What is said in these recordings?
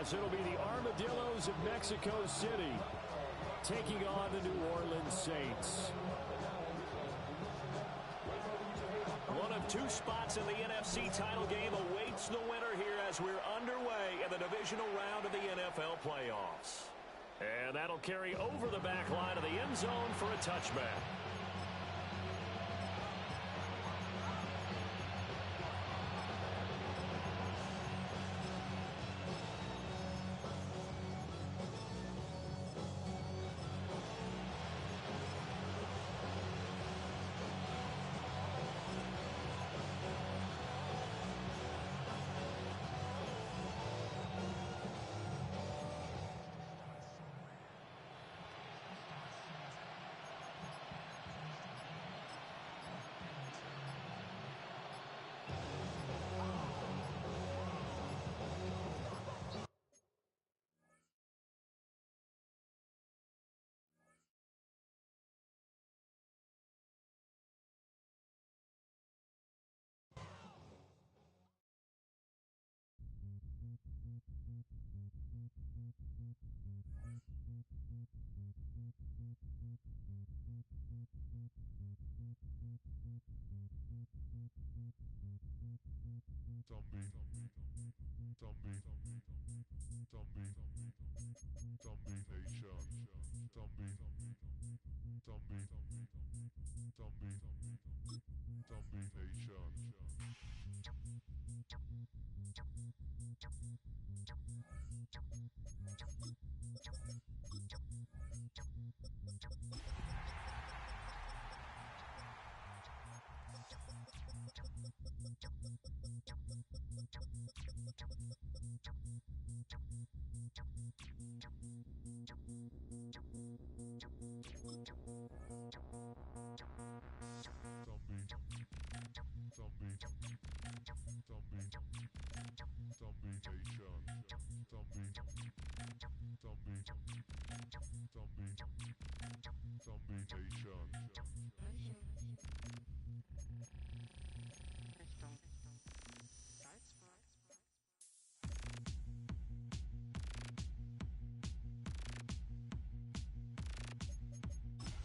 playoffs, it'll be the Armadillos of Mexico City taking on the New Orleans Saints. One of two spots in the NFC title game awaits the winner here as we're underway in the divisional round of the NFL playoffs. And that'll carry over the back line of the end zone for a touchback.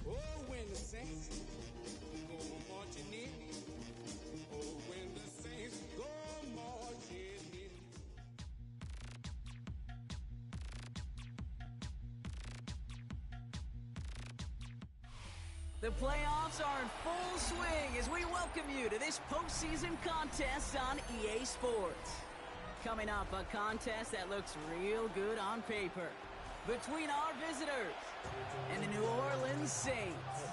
Oh, when the Saints go marching in. Oh, when the Saints go marching in. The playoffs are in full swing as we welcome you to this postseason contest on EA Sports. Coming up, a contest that looks real good on paper between our visitors and the New Orleans Saints.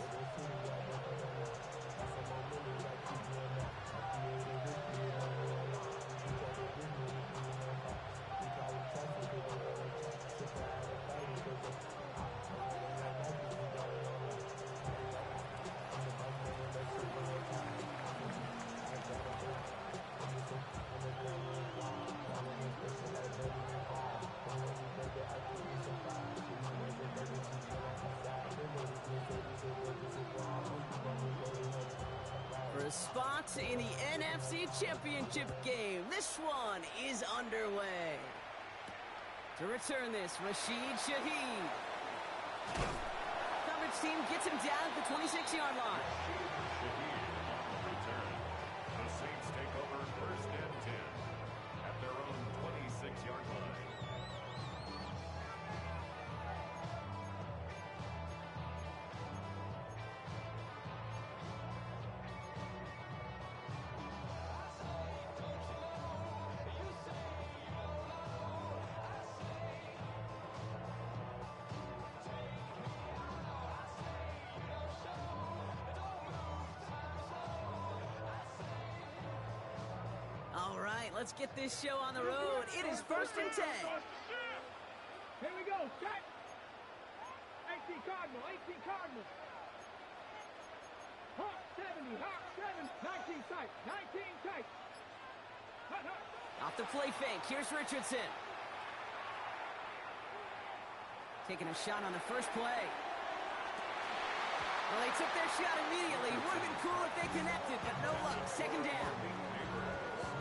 For a spot in the NFC Championship game, this one is underway. To return this, Rashid Shaheed. Coverage team gets him down at the 26-yard line. The Saints take over 1st and 10 at their own 26-yard line. All right, let's get this show on the road. It is 1st and 10. Here we go, set. 18 Cardinal, 18 Cardinal. Hawk 70, Hawk 7, 19 tight, 19 tight. Hut, hut. Off the play fake, here's Richardson. Taking a shot on the first play. Well, they took their shot immediately. Would have been cool if they connected, but no luck. 2nd down.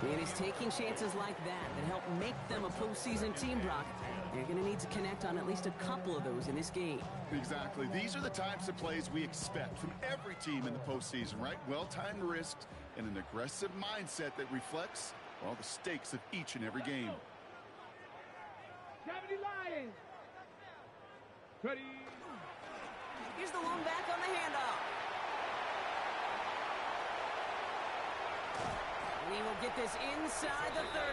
And it's taking chances like that help make them a postseason team, Brock. They're going to need to connect on at least a couple of those in this game. Exactly. These are the types of plays we expect from every team in the postseason, right? Well-timed risks and an aggressive mindset that reflects, well, the stakes of each and every game. 70 Lions. Ready. Here's the one back on the handoff. And he will get this inside the 30.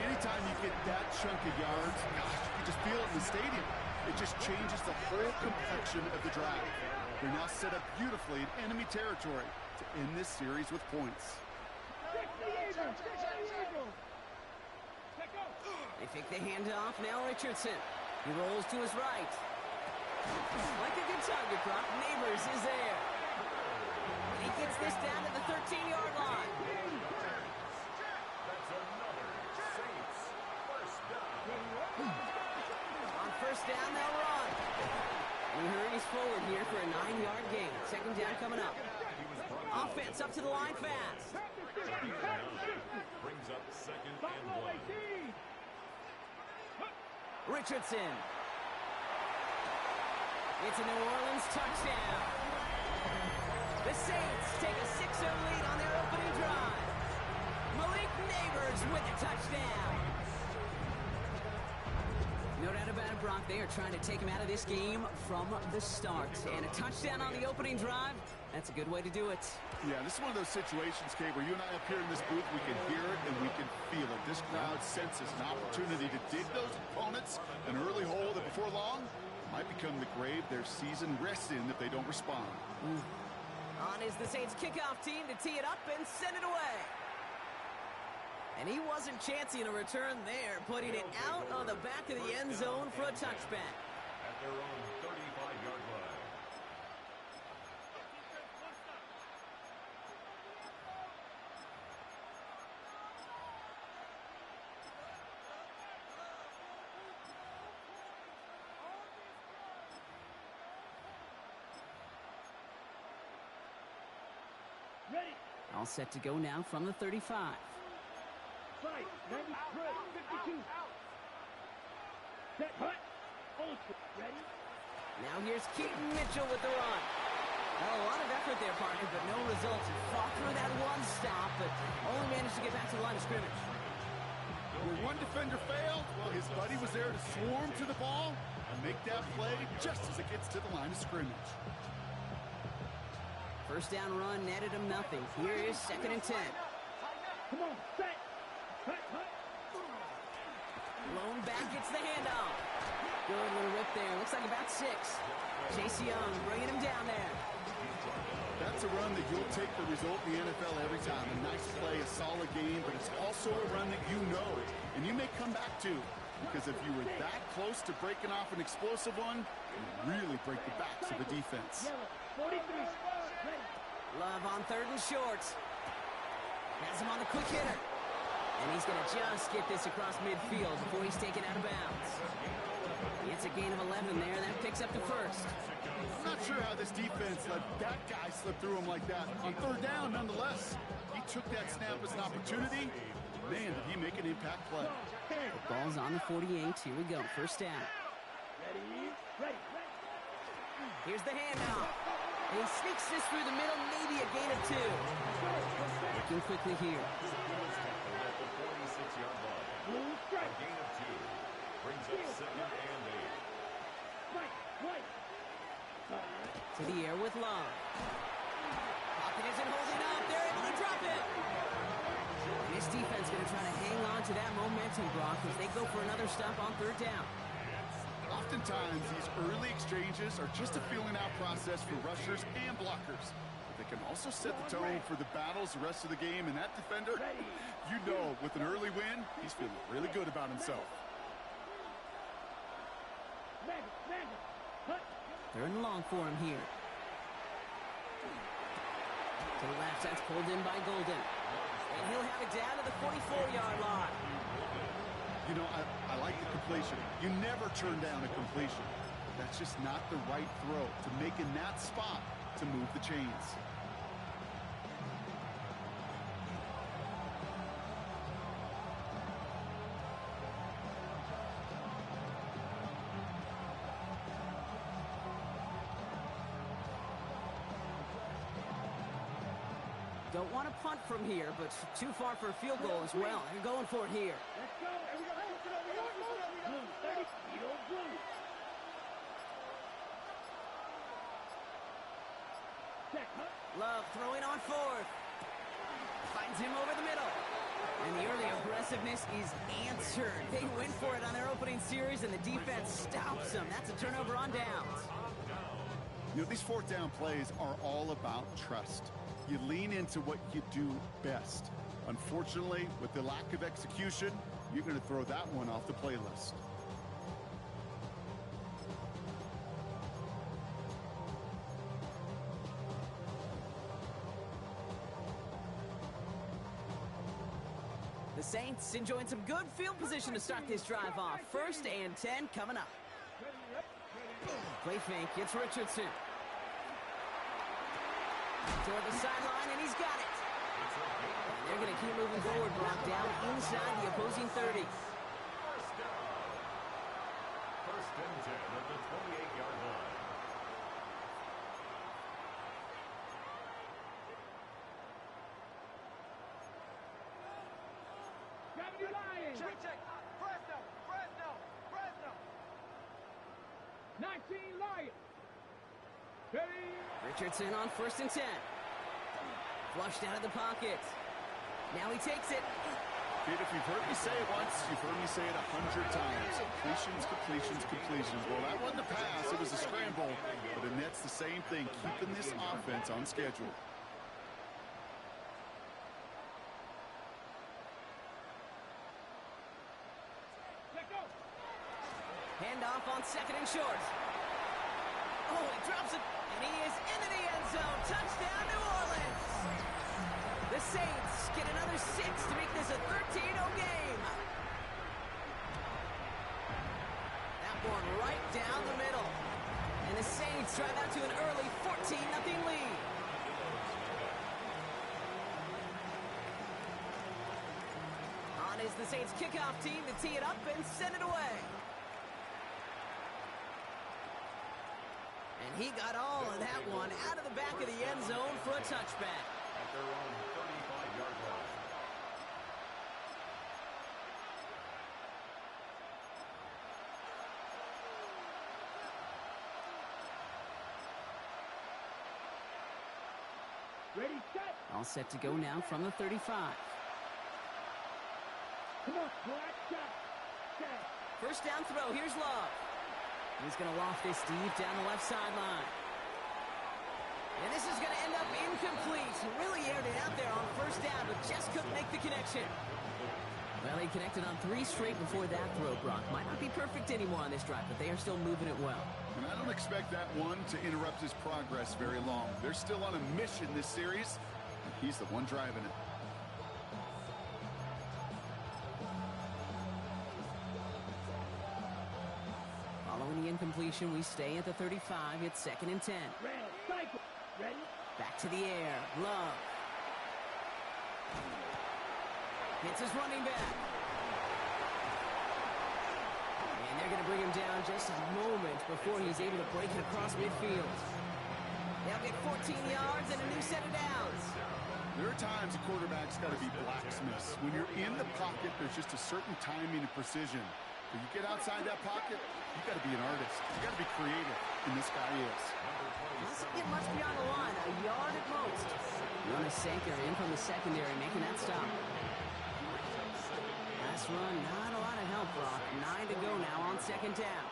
Anytime you get that chunk of yards, gosh, you can just feel it in the stadium. It just changes the whole complexion of the drive. They're now set up beautifully in enemy territory to end this series with points. They fake the handoff. Now Richardson. He rolls to his right. Like a good target, Brock. Neighbors is there. And he gets this down to the 13-yard line. That's another Saints first down. On first down, they'll run. He hurries forward here for a 9-yard gain. Second down coming up. Offense up to the line fast. Brings up second and 1. Richardson. It's a New Orleans touchdown. The Saints take a 6-0 lead on their opening drive. Malik Neighbors with a touchdown. No doubt about it, Brock. They are trying to take him out of this game from the start. And a touchdown on the opening drive, that's a good way to do it. Yeah, this is one of those situations, Kate, where you and I up here in this booth, we can hear it and we can feel it. This crowd senses an opportunity to dig those opponents an early hole that before long might become the grave their season rests in if they don't respond. On is the Saints kickoff team to tee it up and send it away. And he wasn't chancing a return there, putting it out on the back of the end zone for a touchback. At their own 35-yard line. Ready. All set to go now from the 35. Fight. 93. 52. Set. Hut. Ultra. Ready. Now here's Keaton Mitchell with the run. Well, a lot of effort there, partner, but no results. He fought through that one stop, but only managed to get back to the line of scrimmage. Where one defender failed, well, his buddy was there to swarm to the ball and make that play just as it gets to the line of scrimmage. First down run netted him nothing. Here is 2nd and 10. Come on. Set. Hut. Hut. Lone back gets the handoff. Good little rip there. Looks like about 6. Chase Young bringing him down there. That's a run that you'll take the result in the NFL every time. A nice play, a solid game, but it's also a run that you know and you may come back to. Because if you were that close to breaking off an explosive one, you really break the backs of a defense. Yellow. 43. Ready. Love on 3rd and short. Has him on the quick hitter. And he's going to just get this across midfield before he's taken out of bounds. It's a gain of 11 there. That picks up the first. I'm not sure how this defense let that guy slip through him like that. On 3rd down, nonetheless, he took that snap as an opportunity. Man, did he make an impact play. The ball's on the 48. Here we go. First down. Ready. Ready. Here's the handoff. And he sneaks this through the middle, maybe a gain of 2. Looking quickly here. At the 46-yard line. Blue A strike. gain of 2. Brings up second and 8. Right. Right. To the air with Love. Pocket isn't holding up. They're able to drop it. And this defense going to try to hang on to that momentum, Brock, as they go for another stop on 3rd down. Oftentimes, these early exchanges are just a feeling out process for rushers and blockers. But they can also set the tone for the battles the rest of the game. And that defender, you know, with an early win, he's feeling really good about himself. They're in long for him here. To the left, that's pulled in by Golden. And he'll have it down to the 44-yard line. You know, I like the completion. You never turn down a completion. That's just not the right throw to make in that spot to move the chains. Don't want to punt from here, but too far for a field goal as well. They're going for it here. Let's go. And we got blue, 30, field blue. Check, huh? Love throwing on fourth. Finds him over the middle. And the early aggressiveness is answered. They went for it on their opening series, and the defense stops them. That's a turnover on downs. You know, these fourth down plays are all about trust. You lean into what you do best. Unfortunately, with the lack of execution, you're going to throw that one off the playlist. The Saints enjoying some good field position to start this drive off. 1st and 10 coming up. Play fake, it's Richardson. Toward the sideline, and he's got it. And they're going to keep moving forward, Brock, down inside the opposing 30. First and 10 at the 28-yard line. Gravity Lions. Check. Fresno. 19 Lions. 30. Richardson on 1st and 10. Flushed out of the pocket. Now he takes it. Kid, if you've heard me say it once, you've heard me say it 100 times. Completions. Well, that wasn't a pass. It was a scramble. But it nets the same thing, keeping this offense on schedule. Let go. Handoff on 2nd and short. Oh, he drops it, and he is into the end zone. Touchdown, New Orleans. The Saints get another 6 to make this a 13-0 game. That one right down the middle. And the Saints drive out to an early 14-0 lead. On is the Saints kickoff team to tee it up and send it away. And he got all of that one out of the back of the end zone for a touchback. At their own 35-yard line. Ready, set. All set to go now from the 35. Come on, black shot. Set. First down throw, here's Love. He's going to loft this deep down the left sideline. And this is going to end up incomplete. Really aired it out there on 1st down, but just couldn't make the connection. Well, he connected on 3 straight before that throw, Brock. Might not be perfect anymore on this drive, but they are still moving it well. And I don't expect that one to interrupt his progress very long. They're still on a mission this series, and he's the one driving it. Following the incompletion, we stay at the 35. It's 2nd and 10. Rail, cycle. Ready. Back to the air. Love. Hits his running back. And they're going to bring him down just a moment before he's able to break it across midfield. They'll get 14 yards and a new set of downs. There are times a quarterback's got to be blacksmiths. When you're in the pocket, there's just a certain timing and precision. When you get outside that pocket, you got to be an artist. You got to be creative, and this guy is. Doesn't get much beyond the line, a yard at most. Jonas Sanker in from the secondary, making that stop. Last run, not a lot of help, Brock. 9 to go now on 2nd down.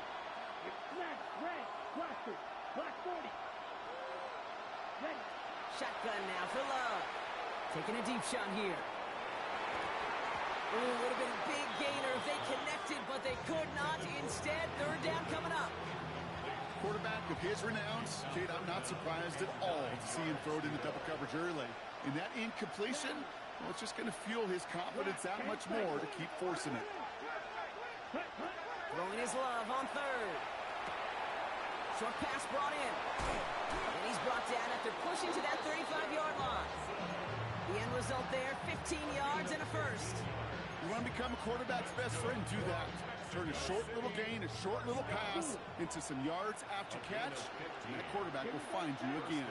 Snap, red, cluster, black 40. Ready. Shotgun now for Love. Taking a deep shot here. Ooh, would have been a big gainer if they connected, but they could not. Instead, 3rd down coming up. Quarterback of his renowns, Kate, I'm not surprised at all to see him throw it into double coverage early. And that incompletion, well, it's just going to fuel his confidence that much more to keep forcing it. Throwing his Love on 3rd. Short pass brought in. And he's brought down after pushing to that 35-yard line. The end result there, 15 yards and a first. You want to become a quarterback's best friend? Do that. Turn a short little gain, a short little pass into some yards after catch, and that quarterback will find you again.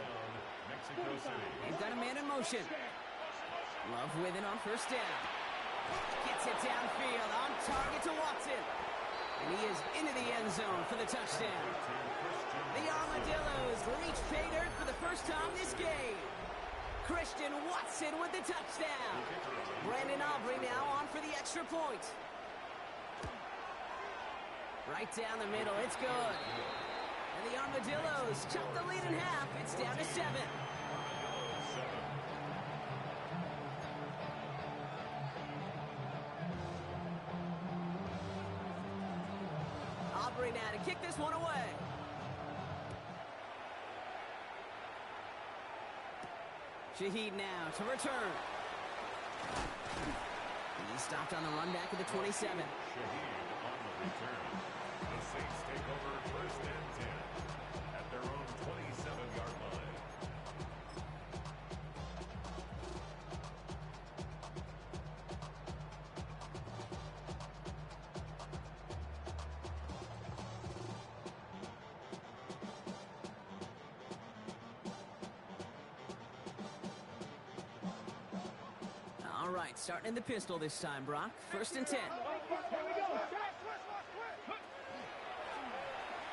Mexico City. They've got a man in motion. Love with it on first down. Gets it downfield, on target to Watson. And he is into the end zone for the touchdown. The Armadillos reach pay dirt for the first time this game. Christian Watson with the touchdown. Brandon Aubrey now on for the extra point. Right down the middle, it's good. And the Armadillos chop the lead in half. It's down to 7. Aubrey now to kick this one away. Shaheed now to return. He stopped on the run back at the 27. Shaheed on the return. The Saints take over first and 10 at their own 27-yard line. All right, starting in the pistol this time, Brock. First and 10. Here we go.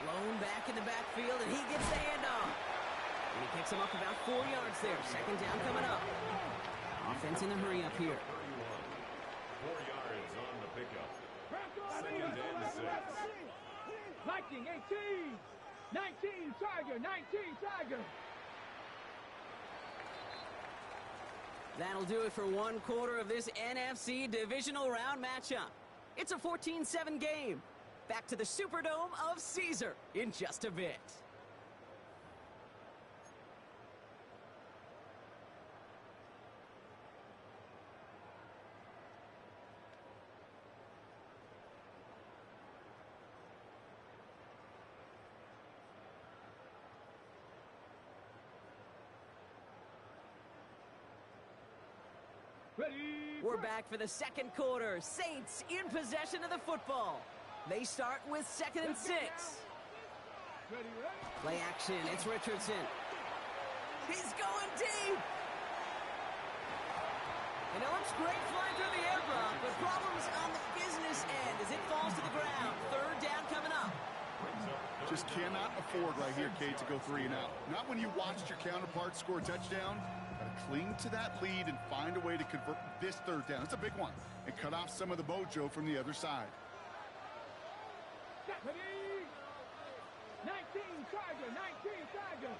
Blown back in the backfield, and he gets the handoff. And he picks him up about 4 yards there. Second down coming up. Offense in the hurry up here. 4 yards on the pickup. Second and 6. Viking 18. 19 Tiger. 19 Tiger. That'll do it for one quarter of this NFC divisional round matchup. It's a 14-7 game. Back to the Superdome of Caesar in just a bit. Ready. We're back for the second quarter. Saints in possession of the football. They start with 2nd and 6. Ready, ready. Play action. It's Richardson. He's going deep. And it looks great flying through the air, Brock, but problems on the business end as it falls to the ground. Third down coming up. Just cannot afford right here, Kate, to go 3 and out. Not when you watched your counterpart score a touchdown. Got to cling to that lead and find a way to convert this third down. It's a big one. And cut off some of the mojo from the other side. Ready. 19 Tiger. 19 Tiger.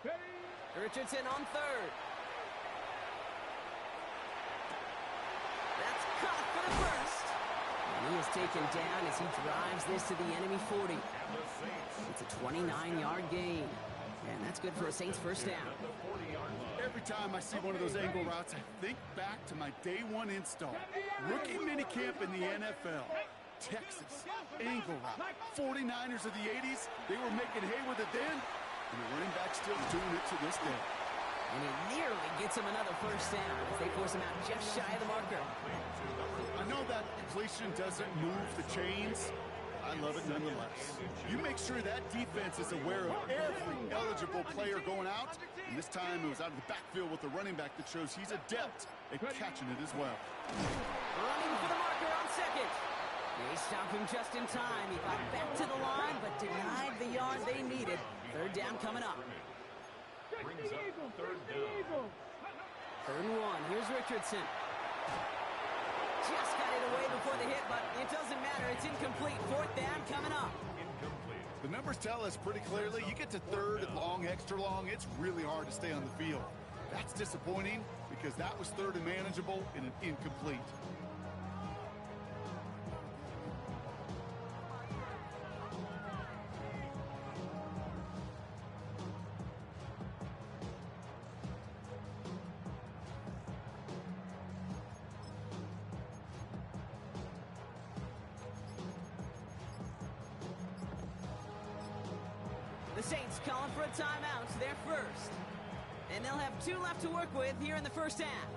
Ready. Richardson on third. That's caught for the first. And he is taken down as he drives this to the enemy 40. It's a 29-yard gain. And that's good for a Saints first down. Every time I see one of those angle routes, I think back to my day 1 install. Rookie minicamp in the NFL. Texas, angle route. 49ers of the 80s, they were making hay with it then, and the running back still doing it to this day. And he nearly gets him another first down as they force him out just shy of the marker. I know that completion doesn't move the chains. I love it nonetheless. You make sure that defense is aware of every eligible player going out, and this time it was out of the backfield with a running back that shows he's adept at catching it as well. Running for the marker on second. They stop him just in time. He got back to the line, but denied the yard they needed. Third down coming up. Brings up third down. 3rd and 1. Here's Richardson. Just got it away before the hit, but it doesn't matter. It's incomplete. 4th down coming up. Incomplete. The numbers tell us pretty clearly, you get to 3rd and long, extra long, it's really hard to stay on the field. That's disappointing because that was 3rd and manageable and an incomplete. The Saints calling for a timeout. They're first. And they'll have 2 left to work with here in the first half.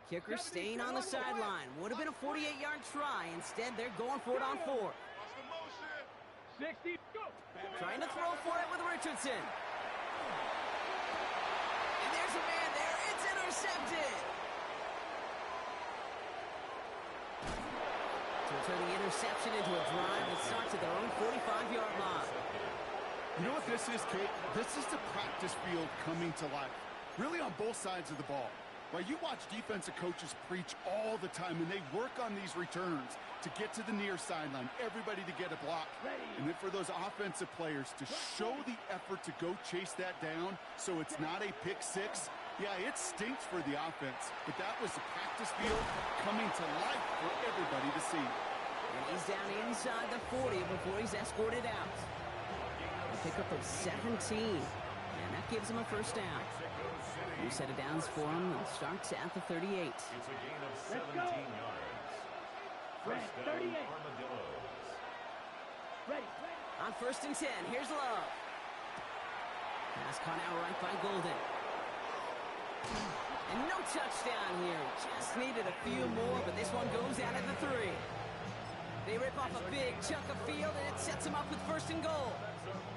Kicker staying on the sideline. Would have been a 48-yard try. Instead, they're going for it on 4. 60, go. Trying to throw for it with Richardson. And there's a man there. It's intercepted. To turn the interception into a drive that starts at their own 45-yard line. You know what this is, Kate? This is the practice field coming to life. Really on both sides of the ball. Right, you watch defensive coaches preach all the time, and they work on these returns to get to the near sideline, everybody to get a block. And then for those offensive players to show the effort to go chase that down so it's not a pick six, yeah, it stinks for the offense. But that was the practice field coming to life for everybody to see. And he's down inside the 40 before he's escorted out. He'll pick up of 17, and that gives him a first down. New set of downs for him and starts at the 38. It's a gain of 17 yards. First down, Armadillos. On 1st and 10, here's Love. Pass caught out right by Golden. And no touchdown here. Just needed a few more, but this one goes out at the 3. They rip off a big chunk of field, and it sets them up with 1st and goal.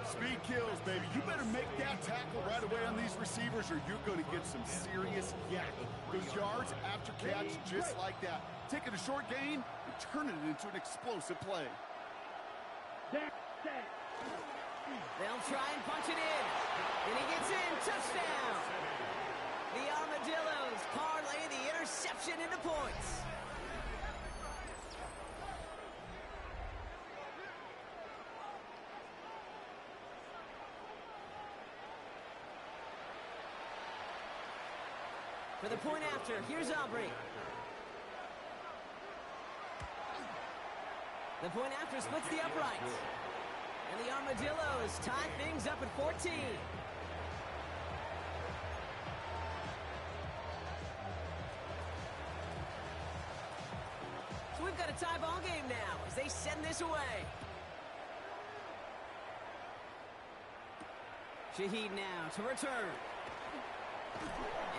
Speed kills, baby. You better make that tackle right away on these receivers or you're going to get some serious yak. Those yards after catch just like that. Taking a short gain and turning it into an explosive play. They'll try and punch it in. And he gets in. Touchdown. The Armadillos parlay the interception into points. For the point after, here's Aubrey. The point after splits the uprights. And the Armadillos tie things up at 14. So we've got a tie ball game now as they send this away. Shaheed now to return.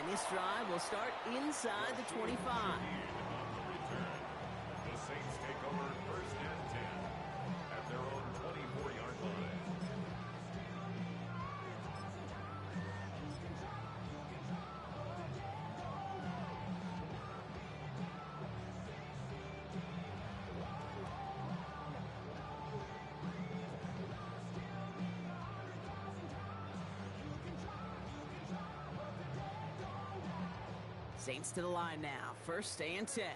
And this drive will start inside the 25. The Saints take over 1st and 10 at their own 24-yard line. Saints to the line now. 1st and 10.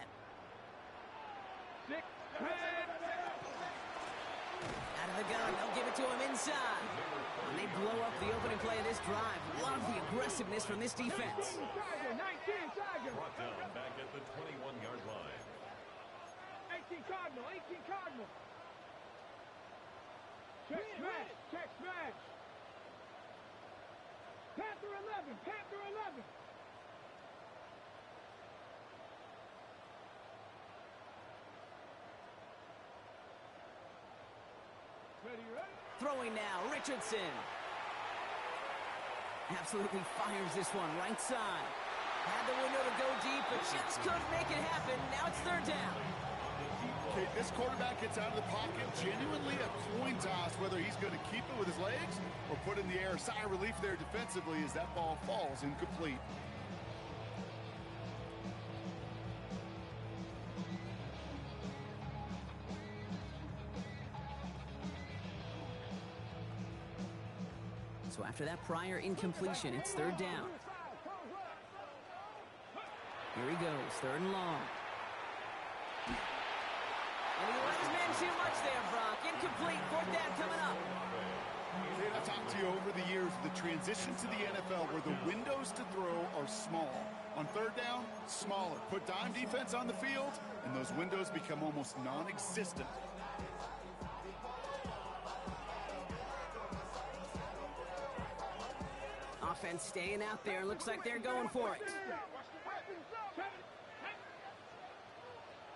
Out of the gun. They'll give it to him inside. And they blow up the opening play of this drive. Love the aggressiveness from this defense. 19 Tiger. Brought down back at the 21-yard line. 18 Cardinal. 18 Cardinal. Check smash. Check smash. Panther 11. Panther 11. Throwing now, Richardson. Absolutely fires this one right side. Had the window to go deep, but just couldn't make it happen. Now it's 3rd down. Okay, this quarterback gets out of the pocket. Genuinely a coin toss whether he's going to keep it with his legs or put it in the air. Sigh of relief there defensively as that ball falls incomplete. So after that prior incompletion, it's 3rd down. Here he goes, 3rd and long. And he let his men too much there, Brock. Incomplete, 4th down coming up. I've talked to you over the years, the transition to the NFL where the windows to throw are small. On 3rd down, smaller. Put dime defense on the field, and those windows become almost non-existent. Offense staying out there. Looks like they're going for it.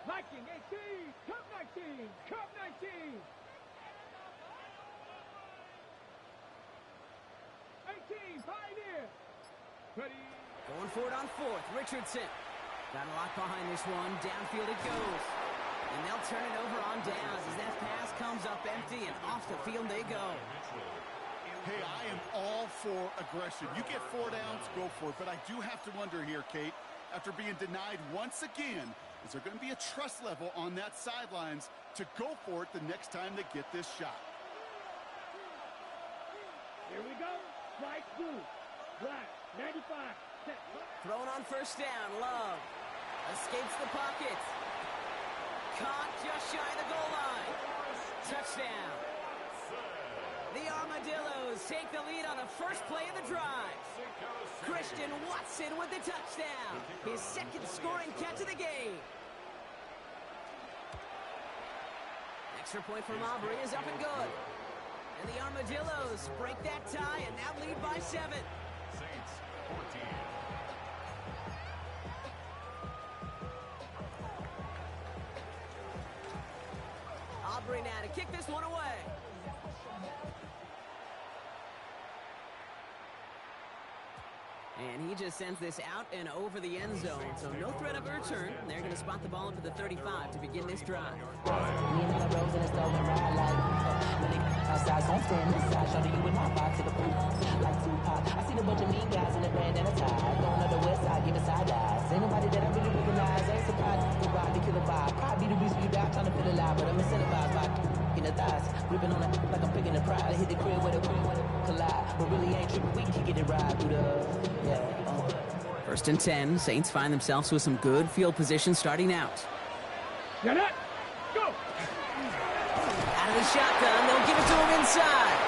Viking 18, Cub 19, Cub 19. 18, Pioneer. Ready. Going for it on 4th. Richardson. Got a lot behind this one. Downfield it goes. And they'll turn it over on downs as that pass comes up empty, and off the field they go. Hey, I am all for aggression. You get 4 downs, go for it. But I do have to wonder here, Kate, after being denied once again, is there going to be a trust level on that sidelines to go for it the next time they get this shot? Here we go. Strike 2. Drive. 95. Set. Thrown on first down. Love escapes the pocket. Caught just shy of the goal line. Touchdown. The Armadillos take the lead on the first play of the drive. Christian Watson with the touchdown. His second scoring catch of the game. Extra point from Aubrey is up and good. And the Armadillos break that tie and now lead by 7. Saints 14. Aubrey now to kick this one away. And he just sends this out and over the end zone. So no threat of a return. They're going to spot the ball into the 35 to begin this drive. Me and Mother Rose in a stolen ride like really outside, so I'm staying inside. Shorty, you with my vibe to the pool like Tupac. I seen a bunch of mean guys in a band and a tie. Going to the west side, giving side eyes. Ain't nobody that I really recognize. Ain't surprised to ride the killer vibe. Probably the reason you die trying to feel alive, but I'm incentivized by in the thighs, gripping on it like I'm picking the prize. I hit the crib with a collide, but really ain't tripping. We can get it right through the First and 10. Saints find themselves with some good field position starting out. Get it. Go. Out of the shotgun, they'll give it to him inside.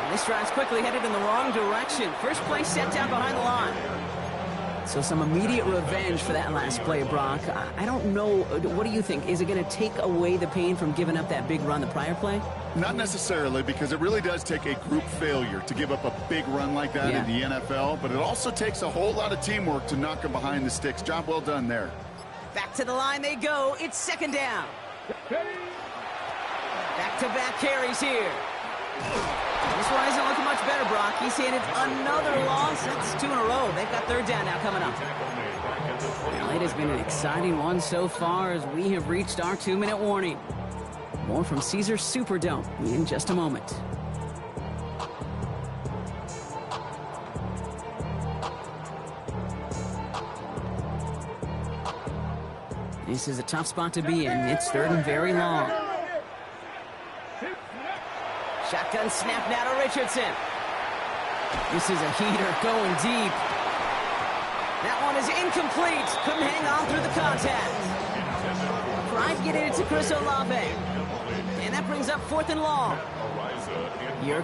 And this drive's quickly headed in the wrong direction. First play set down behind the line. So some immediate revenge for that last play, Brock. I don't know. What do you think? Is it going to take away the pain from giving up that big run the prior play? Not necessarily, because it really does take a group failure to give up a big run like that in the NFL, but it also takes a whole lot of teamwork to knock them behind the sticks. Job well done there. Back to the line they go. It's second down. Back-to-back carries here. This one isn't looking much better, Brock. He's handed another loss. That's 2 in a row. They've got third down now coming up. Well, it has been an exciting one so far as we have reached our 2-minute warning. More from Caesars Superdome in just a moment. This is a tough spot to be in. It's third and very long. Shotgun snap now to Richardson. This is a heater going deep. That one is incomplete. Couldn't hang on through the contact. Pride getting it to Chris Olave. And that brings up 4th and long. Your